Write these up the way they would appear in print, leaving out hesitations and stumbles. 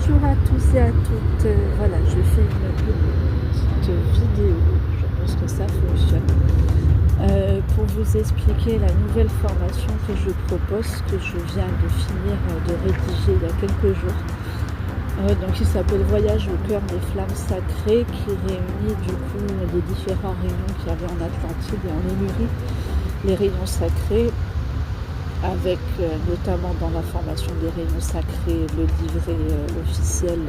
Bonjour à tous et à toutes. Voilà, je fais une petite vidéo, je pense que ça fonctionne, pour vous expliquer la nouvelle formation que je propose, que je viens de finir de rédiger il y a quelques jours. Donc il s'appelle Voyage au cœur des flammes sacrées, qui réunit du coup les différents rayons qu'il y avait en Atlantide et en Lémurie, les rayons sacrés, avec notamment dans la formation des rayons sacrés le livret officiel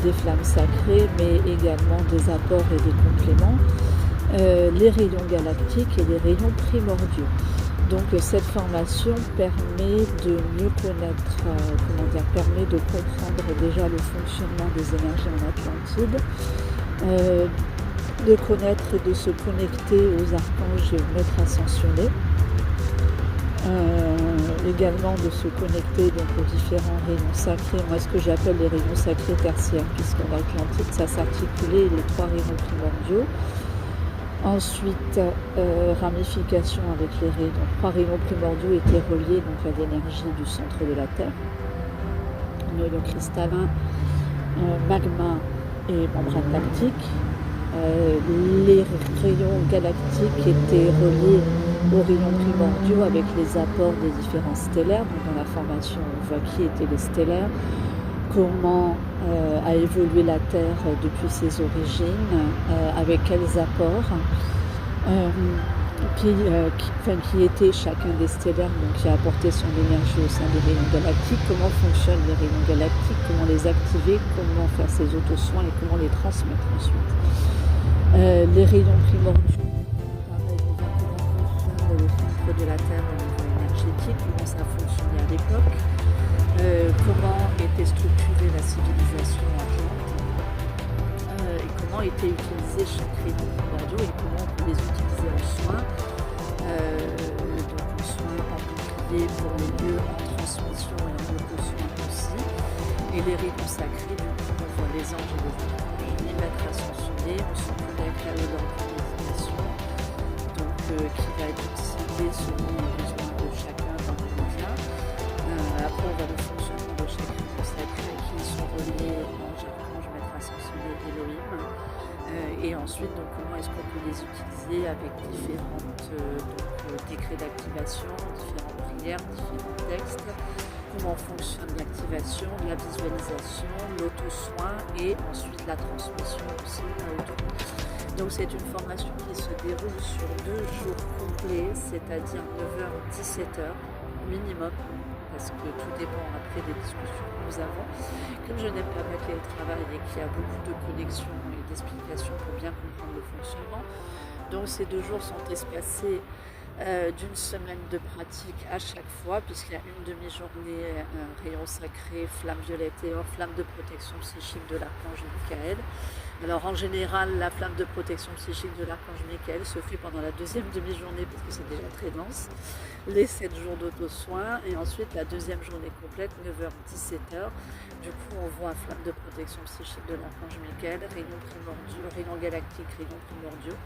des flammes sacrées, mais également des apports et des compléments, les rayons galactiques et les rayons primordiaux. Donc cette formation permet de mieux connaître, permet de comprendre déjà le fonctionnement des énergies en Atlantide, de connaître et de se connecter aux archanges et aux maîtres ascensionnés, également de se connecter donc aux différents rayons sacrés, moi ce que j'appelle les rayons sacrés tertiaires, puisqu'en Atlantide ça s'articulait les 3 rayons primordiaux. Ensuite, ramification avec les rayons. Donc 3 rayons primordiaux étaient reliés donc à l'énergie du centre de la Terre, noyau cristallin, magma et membrane lactique. Les rayons galactiques étaient reliés aux rayons primordiaux avec les apports des différents stellaires. Donc dans la formation, on voit qui étaient les stellaires, comment a évolué la Terre depuis ses origines, avec quels apports, qui était chacun des stellaires, donc qui a apporté son énergie au sein des rayons galactiques, comment fonctionnent les rayons galactiques, comment les activer, comment faire ses autosoins et comment les transmettre ensuite. Les rayons primordiaux, pareil, on voit comment fonctionne le centre de la Terre au niveau énergétique, comment ça fonctionnait à l'époque, comment était structurée la civilisation atlante, et comment était utilisé chaque rayon primordiaux et comment on peut les utiliser en soins, donc en soins en bouclier pour les lieux, en transmission et en auto-soins aussi. Et les rayons sacrés, du coup, on voit les anges et les archanges, les maîtres ascensionnés, on se connecte à eux dans leur méditation, donc qui va être utilisé selon les besoins de chacun dans l'immédiat. Après, on voit le fonctionnement de chaque rayon sacré qui sont reliés anges, archanges, maîtres ascensionnés, Elohim. Et ensuite, donc, comment est-ce qu'on peut les utiliser avec différentes décrets d'activation, différentes prières, différents textes, comment fonctionne l'activation, la visualisation, l'auto-soin et ensuite la transmission aussi à autrui. Donc c'est une formation qui se déroule sur 2 jours complets, c'est-à-dire 9h-17h minimum, parce que tout dépend après des discussions que nous avons. Comme je n'aime pas bâcler le travail et qu'il y a beaucoup de connexions et d'explications pour bien comprendre le fonctionnement, donc ces 2 jours sont espacés d'une semaine de pratique à chaque fois, puisqu'il y a une demi-journée rayon sacré, flamme violette et or, flamme de protection psychique de l'archange Michael. Alors en général, la flamme de protection psychique de l'archange Michael se fait pendant la 2e demi-journée, parce que c'est déjà très dense, les 7 jours d'auto-soin, et ensuite la 2e journée complète, 9h-17h. Du coup, on voit flamme de protection psychique de l'archange Michael, rayon primordiaux, rayon galactique, rayon primordiaux,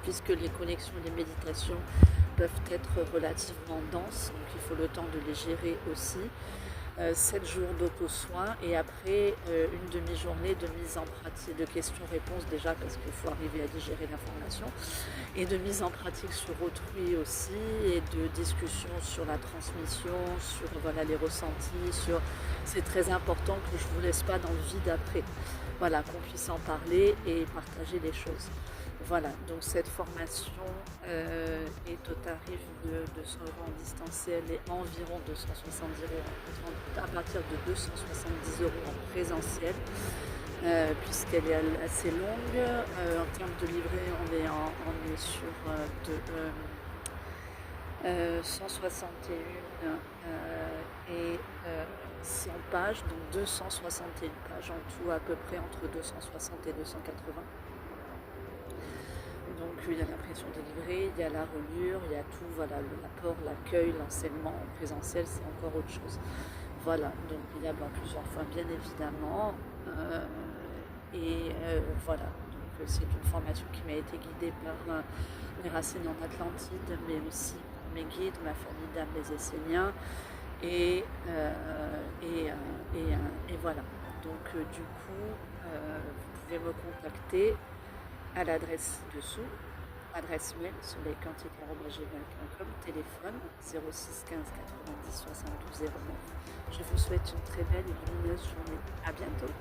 puisque les connexions et les méditations peuvent être relativement denses, donc il faut le temps de les gérer aussi. 7 jours d'auto-soin et après une demi-journée de mise en pratique, de questions-réponses déjà, parce qu'il faut arriver à digérer l'information, et de mise en pratique sur autrui aussi, et de discussion sur la transmission, sur les ressentis, c'est très important que je ne vous laisse pas dans le vide après. Voilà, qu'on puisse en parler et partager les choses. Voilà, donc cette formation est au tarif de 200 € en distanciel et environ 270 € à partir de 270 € en présentiel, puisqu'elle est assez longue. En termes de livret, on est sur 161 et 100 pages, donc 261 pages en tout, à peu près entre 260 et 280. Donc il y a l'impression des livrets, il y a la reliure, il y a tout, voilà, l'apport, l'accueil, l'enseignement en présentiel, c'est encore autre chose. Voilà, donc il y a plusieurs fois bien évidemment. Voilà, donc c'est une formation qui m'a été guidée par mes racines en Atlantide, mais aussi mes guides, ma famille d'âme, les Esséniens, et Et voilà. Donc du coup, vous pouvez me contacter à l'adresse ci-dessous, adresse mail soleilquantique@gmail.com, téléphone 06 15 90 72 09. Je vous souhaite une très belle et lumineuse journée. À bientôt.